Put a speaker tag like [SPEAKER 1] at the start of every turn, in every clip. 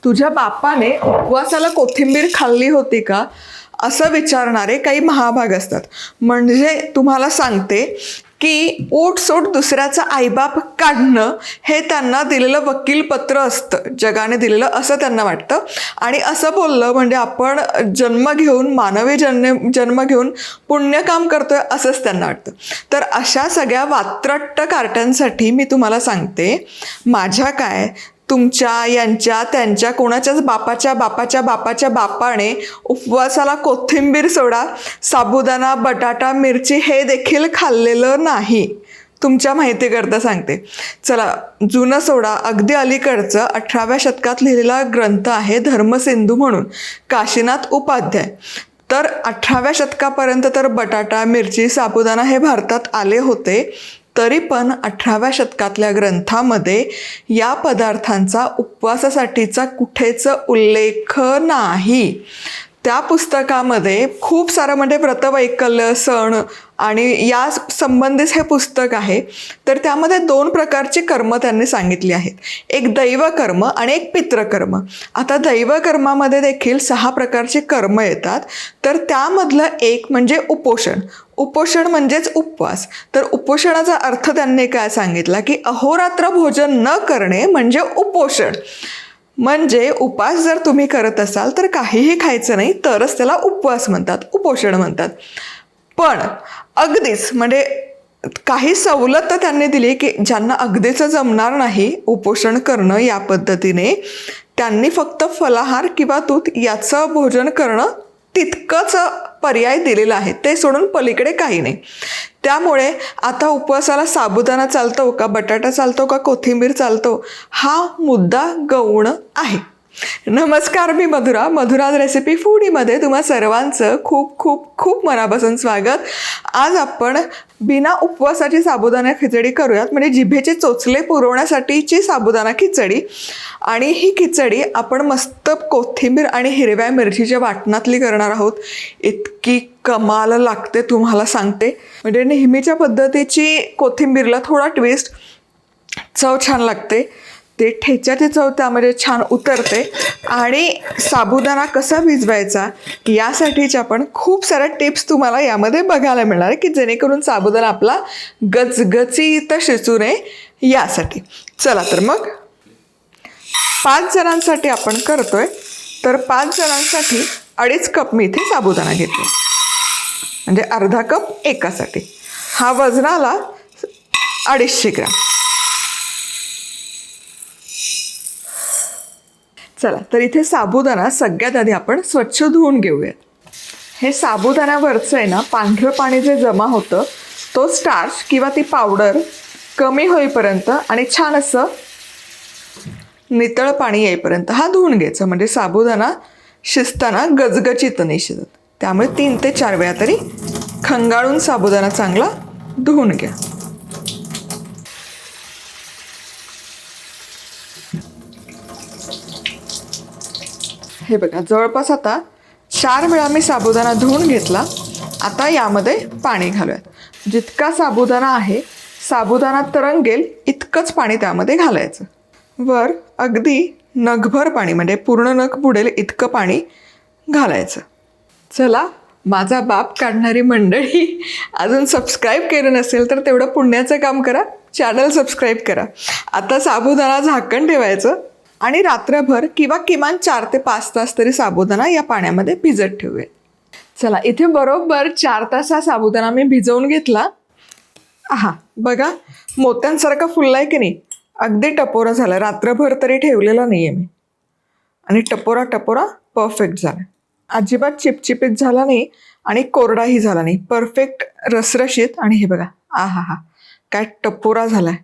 [SPEAKER 1] तुझ्या बापाने उपवासाला कोथिंबीर खाल्ली होती का असं विचारणारे काही महाभाग असतात. म्हणजे तुम्हाला सांगते की ओटसोट दुसऱ्याचा आईबाप काढणं हे त्यांना दिलेलं वकीलपत्र असतं, जगाने दिलेलं असं त्यांना वाटतं. आणि असं बोललं म्हणजे आपण मानवी जन्म घेऊन पुण्यकाम करतोय असंच त्यांना वाटतं. तर अशा सगळ्या वात्रट्ट कार्ट्यांसाठी मी तुम्हाला सांगते, माझ्या काय तुमच्या यांच्या त्यांच्या कोणाच्याच बापाच्या बापाने उपवासाला कोथिंबीर सोडा, साबुदाणा, बटाटा, मिरची हे देखील खाल्लेलं नाही. तुमच्या माहितीकरता सांगते. चला, जुनं सोडा अगदी अलीकडचं 18व्या शतकात लिहिलेला ग्रंथ आहे धर्मसिंधू म्हणून, काशीनाथ उपाध्याय. तर 18व्या शतकापर्यंत तर बटाटा, मिरची, साबुदाणा हे भारतात आले होते. तरी पण 18व्या शतकातल्या ग्रंथामध्ये या पदार्थांचा उपवासासाठीचा कुठेच उल्लेख नाही. त्या पुस्तकामध्ये खूप सारं म्हणजे व्रतवैकल्य, सण आणि या संबंधीच हे पुस्तक आहे. तर त्यामध्ये 2 प्रकारची कर्म त्यांनी सांगितली आहेत, एक दैवकर्म आणि एक पितृकर्म. आता दैवकर्मामध्ये देखील 6 प्रकारचे कर्म येतात. तर त्यामधलं एक म्हणजे उपोषण. उपोषण म्हणजेच उपवास. तर उपोषणाचा अर्थ त्यांनी काय सांगितला की अहोरात्र भोजन न करणे म्हणजे उपोषण. म्हणजे उपास जर तुम्ही करत असाल तर काहीही खायचं नाही, तरच त्याला उपवास म्हणतात, उपोषण म्हणतात. पण अगदीच म्हणजे काही सवलत त्यांनी दिली की ज्यांना अगदीच जमणार नाही उपोषण करणं या पद्धतीने, त्यांनी फक्त फलाहार किंवा दूध याचं भोजन करणं तितकंच पर्याय दिलेला आहे, ते सोडून पलीकडे काही नाही. त्यामुळे आता उपवासाला साबुदाणा चालतो का, बटाटा चालतो का, कोथिंबीर चालतो, हा मुद्दा गौण आहे. नमस्कार, मी मधुराज रेसिपी फूडीमध्ये तुम्हा सर्वांचं खूप खूप खूप मनापासून स्वागत. आज आपण बिना उपवासाची साबुदाणा खिचडी करूयात, म्हणजे जिभेचे चोचले पुरवण्यासाठीची साबुदाणा खिचडी. आणि ही खिचडी आपण मस्त कोथिंबीर आणि हिरव्या मिरचीच्या वाटणातली करणार आहोत. इतकी कमाल लागते तुम्हाला सांगते. म्हणजे नेहमीच्या पद्धतीची कोथिंबीरला थोडा ट्विस्ट, चव छान लागते. ते ठेच्याची चव त्यामध्ये छान उतरते. आणि साबुदाणा कसा भिजवायचा यासाठीच्या पण खूप साऱ्या टिप्स तुम्हाला यामध्ये बघायला मिळणार आहे, की जेणेकरून साबुदाणा आपला गचगचीत शिजू नये यासाठी. चला तर मग 5 जणांसाठी आपण करतोय, तर 5 जणांसाठी 2.5 कप मी इथे साबुदाणा घेते, म्हणजे अर्धा कप एकासाठी. हा वजनाला 250 ग्रॅम. चला तर इथे साबुदाणा सगळ्यात आधी आपण स्वच्छ धुवून घेऊयात. हे साबुदाण्यावरचं आहे ना पांढरं पाणी जे जमा होतं, तो स्टार्च किंवा ती पावडर कमी होईपर्यंत आणि छान असं नितळ पाणी येईपर्यंत हा धुवून घ्यायचा. म्हणजे साबुदाणा शिजताना गजगजीत नाही शिजत. त्यामुळे 3 ते 4 वेळा तरी खंगाळून साबुदाणा चांगला धुवून घ्या. हे बघा, जवळपास आता 4 वेळा मी साबुदाणा धुवून घेतला. आता यामध्ये पाणी घालूयात. जितका साबुदाणा आहे, साबुदाणा तरंगेल इतकंच पाणी त्यामध्ये घालायचं. वर अगदी नखभर पाणी, म्हणजे पूर्ण नख बुडेल इतकं पाणी घालायचं. चला, माझा बाप काढणारी मंडळी अजून सबस्क्राईब केलं नसेल तर तेवढं पुण्याचं काम करा, चॅनल सबस्क्राईब करा. आता साबुदाणा झाकण ठेवायचं आणि रात्रभर किंवा किमान 4 ते 5 तास तरी साबुदाणा या पाण्यामध्ये भिजत ठेवूया. चला, इथे बरोबर 4 तास हा साबुदाणा मी भिजवून घेतला. बघा, मोत्यांसारखा फुललाय की नाही, अगदी टपोरा झाला. रात्रभर तरी ठेवलेला नाही आहे मी, आणि टपोरा परफेक्ट झाला. अजिबात चिपचिपीत झाला नाही आणि कोरडाही झाला नाही, परफेक्ट रसरशीत. आणि हे बघा, काय टपोरा झालाय.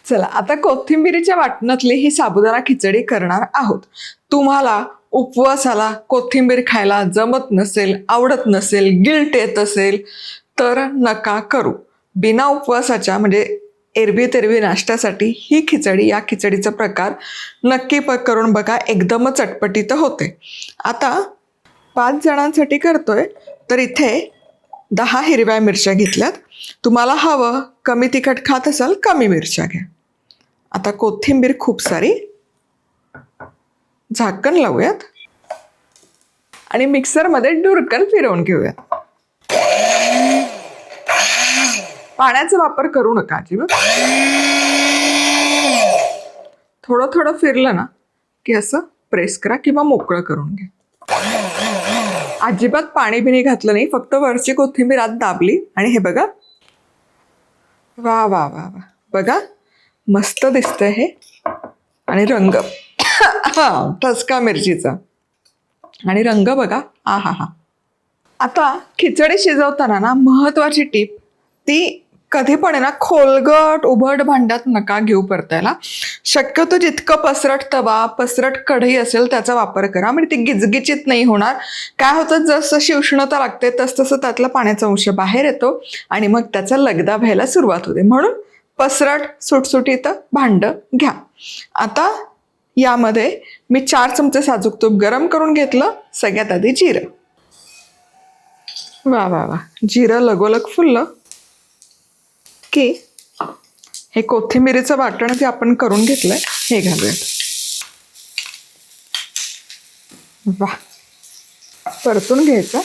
[SPEAKER 1] चला, आता कोथिंबिरीच्या वाटणातली ही साबुदाणा खिचडी करणार आहोत. तुम्हाला उपवासाला कोथिंबीर खायला जमत नसेल, आवडत नसेल, गिल्ट येत असेल तर नका करू. बिना उपवासाच्या म्हणजे एरवी तेरवी नाश्त्यासाठी ही खिचडी, या खिचडीचा प्रकार नक्की करून बघा, एकदम चटपटीत होते. आता 5 जणांसाठी करतोय, तर इथे 10 हिरव्या मिरच्या घेतल्यात. तुम्हाला हवं कमी तिखट खात असाल, कमी मिरच्या घ्या. आता कोथिंबीर खूप सारी, झाकण लावूयात आणि मिक्सरमध्ये डुरकन फिरवून घेऊयात. पाण्याचा वापर करू नका अजिबात. थोडं थोडं फिरलं ना की असं प्रेस करा किंवा मोकळं करून घ्या. अजिबात पाणी बिणी घातलं नाही, फक्त वरची कोथिंबीर आत दाबली आणि हे बघा. वा वा वा वा, बघा मस्त दिसतंय हे. आणि रंग हा ठसका मिरचीचा आणि रंग बघा. आ हा हा. आता खिचडी शिजवताना ना महत्वाची टीप, ती कधी पण आहे ना खोलगट उभट भांड्यात नका घेऊ परतायला. शक्यतो जितकं पसरट तवा पसरट कढई असेल त्याचा वापर करा, म्हणजे ती गिजगिचीत नाही होणार. काय होतं, जसं उष्णता लागते तसं त्यातला पाण्याचा अंश बाहेर येतो आणि मग त्याचा लगदा व्हायला सुरुवात होते. म्हणून पसरट सुटसुटीत भांडं घ्या. आता यामध्ये मी 4 चमचे साजूक तूप गरम करून घेतलं. सगळ्यात आधी जिरं. वा वा वा, जिरं लगोलग फुललं की हे कोथिंबीरीचं वाटण जे आपण करून घेतलंय हे घालूयात. वा, परतून घ्यायचं.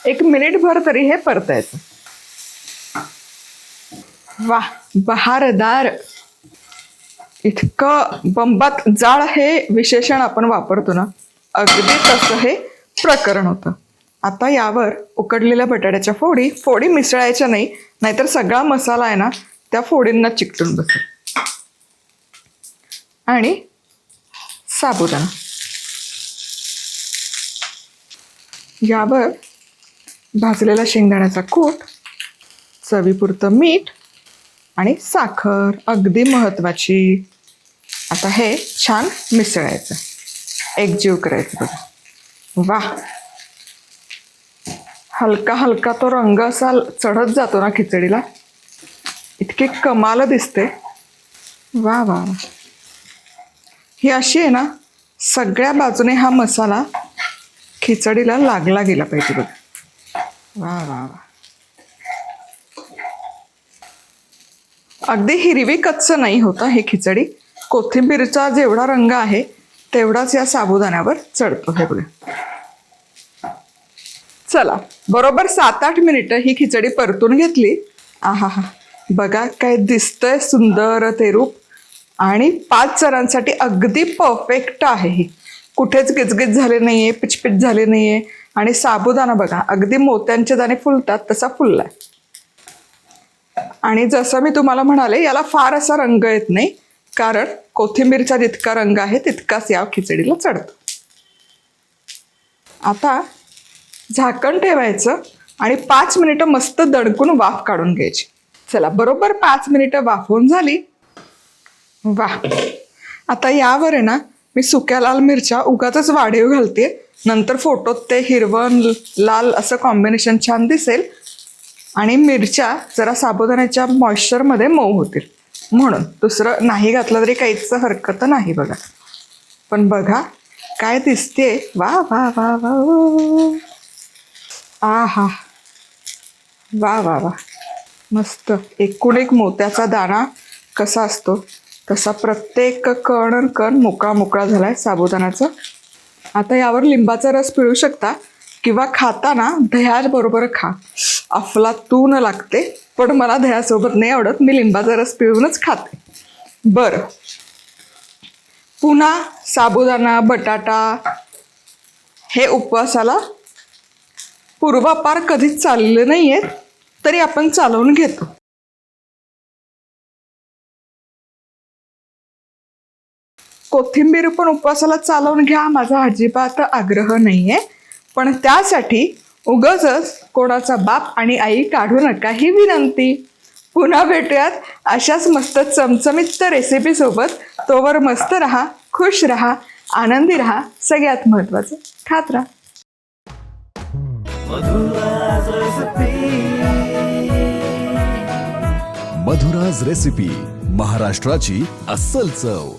[SPEAKER 1] एक मिनिटभर तरी हे परतायचं. वा, बहारदार. इतकं बंबात जाळ हे विशेषण आपण वापरतो ना, अगदी तसं हे प्रकरण होतं. आता यावर उकडलेल्या बटाट्याच्या फोडी मिसळायच्या नाही, नाहीतर सगळा मसाला आहे ना त्या फोडींना चिकटून बसेल. आणि साबुदाणा यावर, भाजलेला शेंगदाण्याचा कूट, चवीपुरतं मीठ आणि साखर अगदी महत्वाची. आता हे छान मिसळायचं, एकजीव करायचं. बघा वा, हलका हलका तो रंग असा चढत जातो ना खिचडीला, इतकी कमाल दिसते. वा वा, ही अशी आहे ना, सगळ्या बाजूने हा मसाला खिचडीला लागला गेला पाहिजे. बघा वा वा वा, अगदी हिरवी कच्च नाही होता हे खिचडी. कोथिंबीरचा जेवढा रंग आहे तेवढाच या साबुदाण्यावर चढतो. हे बघा. चला, बरोबर 7-8 मिनिटं ही खिचडी परतून घेतली. आहा हा, बघा काय दिसतंय सुंदर ते रूप. आणि 5 जणांसाठी अगदी परफेक्ट आहे ही. कुठेच गिजगिज झाले नाहीये, पिचपिच झाले नाहीये. आणि साबुदाणा बघा, अगदी मोत्यांचे दाणे फुलतात तसा फुललाय. आणि जसं मी तुम्हाला म्हणाले, याला फार असा रंग येत नाही, कारण कोथिंबीरचा जितका रंग आहे तितकाच या खिचडीला चढतो. आता झाकण ठेवायचं आणि 5 मिनिटं मस्त दणकून वाफ काढून घ्यायची. चला, बरोबर 5 मिनिटं वाफवून झाली. वा, आता यावर आहे ना मी सुक्या लाल मिरच्या उगाचच वाढीव घालते, नंतर फोटोत ते हिरवं लाल असं कॉम्बिनेशन छान दिसेल आणि मिरच्या जरा साबुदाण्याच्या मॉइश्चरमध्ये मऊ होतील म्हणून. दुसरं नाही घातलं तरी काहीच हरकत नाही. बघा, पण बघा काय दिसते. वा वा वा वा, आ हा, वा वा वा, मस्त. एकूण एक मोत्याचा दाणा कसा असतो तसा प्रत्येक कण कण मोकळा मोकळा झालाय साबुदाण्याचा. आता यावर लिंबाचा रस पिळू शकता किंवा खाताना दह्याबरोबर खा. अफलातून लागते, पण मला दह्यासोबत नाही आवडत, मी लिंबाचा रस पिळूनच खाते. बरं, पुन्हा साबुदाणा बटाटा हे उपवासाला पूर्वापार कधीच चालले नाहीये, तरी आपण चालवून घेतो. कोथिंबीर पण उपवासाला चालवून घ्या, माझा अजिबात आग्रह नाहीये, पण त्यासाठी उगाचच कोणाचा बाप आणि आई काढू नका ही विनंती. पुन्हा भेटूयात अशाच मस्त चमचमीत रेसिपी सोबत. तोवर मस्त राहा, खुश राहा, आनंदी राहा, सगळ्यात महत्वाचं खात राहा.
[SPEAKER 2] मधुराज रेसिपी, महाराष्ट्राची अस्सल चव.